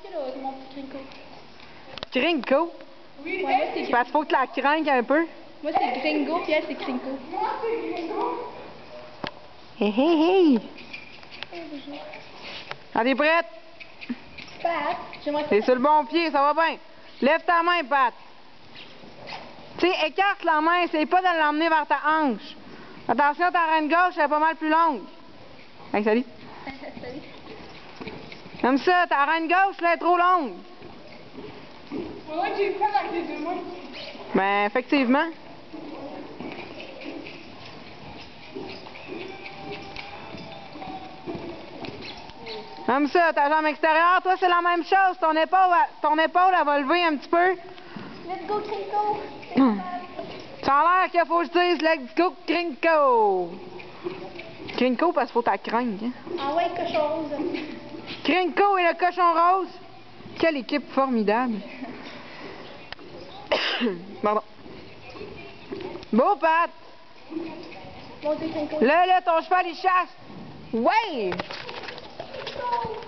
Tu sais, là, mon petit Gringo. Gringo? Oui, ouais, moi, c'est C'est parce qu'il faut que tu la craignes un peu. Moi, c'est Gringo, puis elle, c'est Gringo. Moi, c'est Gringo. Hé hé hé! Ah, t'es prête? Pat, j'aimerais T'es sur le bon pied, ça va bien. Lève ta main, Pat. Tu sais, écarte la main, essaye pas de l'emmener vers ta hanche. Attention, ta reine gauche, elle est pas mal plus longue. Hey, salut. Salut. Comme ça, ta reine gauche, là, est trop longue. Faudrait que j'ai le prenne avec les deux mains. Ben, effectivement. Comme ça, ta jambe extérieure, toi, c'est la même chose. Ton épaule, elle va lever un petit peu. Let's go, Gringo. Ça a l'air qu'il faut que je dise let's go, Gringo. Gringo, parce qu'il faut ta crainte. Hein? Ah ouais, cochon rose. Gringo et le cochon rose. Quelle équipe formidable. Pardon. Beau, Pat. Mon Dieu, Gringo. Là, ton cheval, il chasse. Ouais! Gringo.